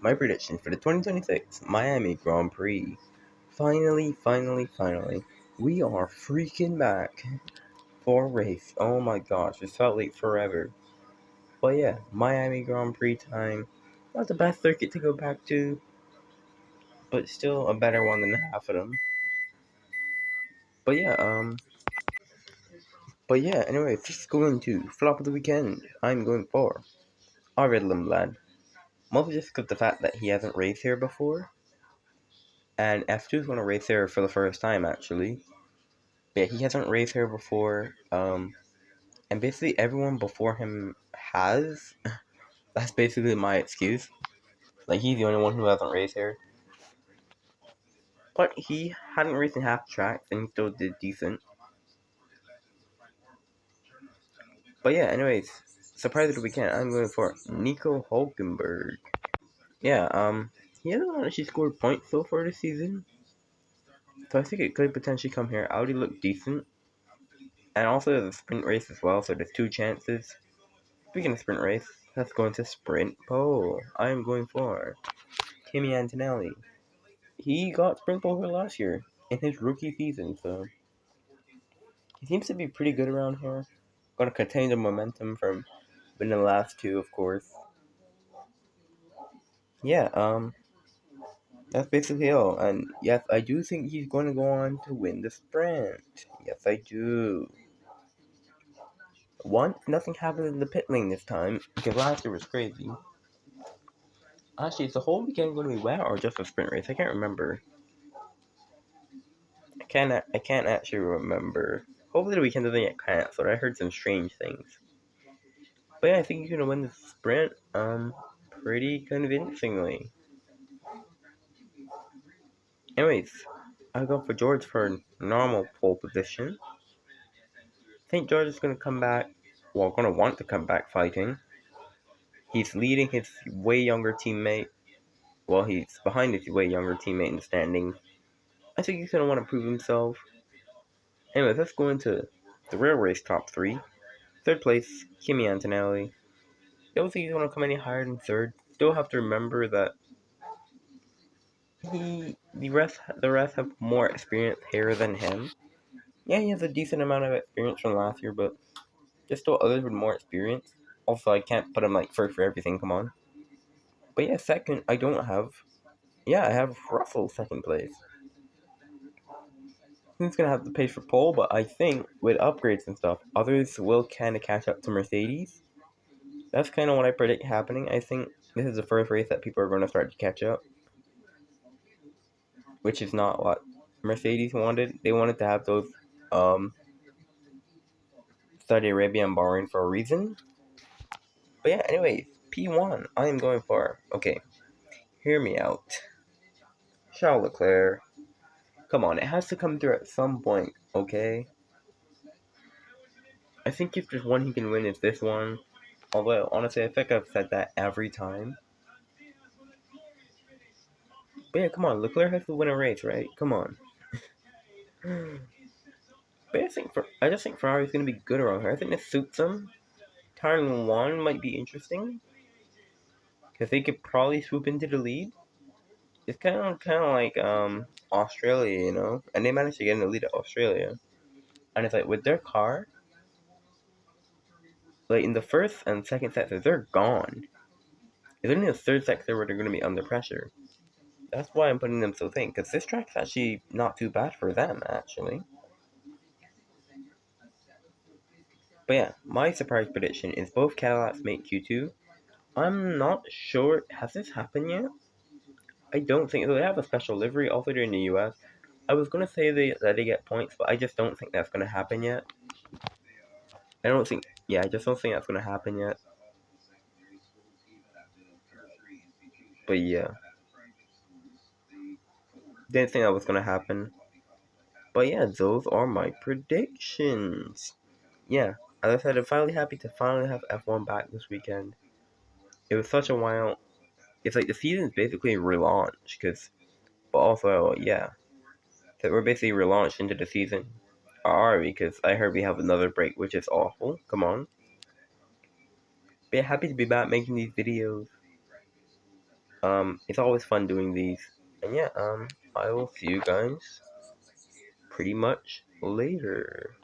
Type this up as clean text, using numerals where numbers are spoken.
My prediction for the 2026 Miami Grand Prix. Finally, we are freaking back for a race. Oh my gosh, it felt like forever. But yeah, Miami Grand Prix time. Not the best circuit to go back to, but still a better one than half of them. But yeah, anyway, just going to flop of the weekend. I'm going for our Red Lad. Mostly just because the fact that he hasn't raced here before. And F2 is going to race here for the first time, actually. Yeah, he hasn't raced here before. And basically everyone before him has. That's basically my excuse. Like, he's the only one who hasn't raced here. But he hadn't raced in half tracks, and he still did decent. But yeah, anyways, surprise of the weekend, I'm going for Nico Hulkenberg. Yeah, he hasn't actually scored points so far this season. So I think it could potentially come here. Audi looked decent. And also there's a sprint race as well, so there's two chances. Speaking of sprint race, let's go into sprint pole. I am going for Kimi Antonelli. He got sprint pole here last year in his rookie season, so he seems to be pretty good around here. Gonna continue the momentum from winning the last two, of course. Yeah, that's basically all. And yes, I do think he's going to go on to win the sprint. Yes, I do. Once nothing happened in the pit lane this time because last year was crazy. Actually, is the whole weekend going to be wet or just a sprint race? I can't remember. I can't actually remember. Hopefully the weekend doesn't get canceled. I heard some strange things. But yeah, I think he's gonna win the sprint. Pretty convincingly. Anyways, I go for George for normal pole position. I think George is gonna come back. Well, gonna want to come back fighting. He's leading his way younger teammate. Well, he's behind his way younger teammate in the standings. I think he's gonna want to prove himself. Anyways, let's go into the real race top three. Third place, Kimi Antonelli. Don't think he's gonna come any higher than third. Still have to remember that the rest have more experience here than him. Yeah, he has a decent amount of experience from last year, but there's still others with more experience. Also, I can't put him like first for everything. Come on. But yeah, second, I don't have. Yeah, I have Russell second place. He's gonna have to pay for pole, but I think with upgrades and stuff, others will kind of catch up to Mercedes. That's kind of what I predict happening. I think this is the first race that people are going to start to catch up, which is not what Mercedes wanted. They wanted to have those um, Saudi Arabia and Bahrain for a reason. But yeah, anyway, P1, I am going for. Okay, hear me out. Charles Leclerc. Come on, it has to come through at some point, okay? I think if there's one he can win, it's this one. Although, honestly, I think I've said that every time. But yeah, come on, Leclerc has to win a race, right? Come on. But I just think Ferrari's gonna be good around here. I think this suits them. Turn one might be interesting because they could probably swoop into the lead. It's kind of like Australia, you know, and they managed to get in the lead at Australia. And it's like with their car, like in the first and second sectors, they're gone. It's only the third sector where they're gonna be under pressure. That's why I'm putting them so thin because this track's actually not too bad for them actually. But yeah, my surprise prediction is both Cadillacs make Q2. I'm not sure. Has this happened yet? I don't think so. They have a special livery also during the US. I was gonna say that they get points, but I just don't think that's gonna happen yet. I just don't think that's gonna happen yet. But yeah, didn't think that was gonna happen. But yeah, those are my predictions. Yeah, as I said, I'm finally happy to finally have F1 back this weekend. It was such a while. It's like the season's basically relaunched, but also, yeah, that we're basically relaunched into the season. Are because I heard we have another break, which is awful. Come on. But yeah, happy to be back making these videos. It's always fun doing these. And yeah, I will see you guys pretty much later.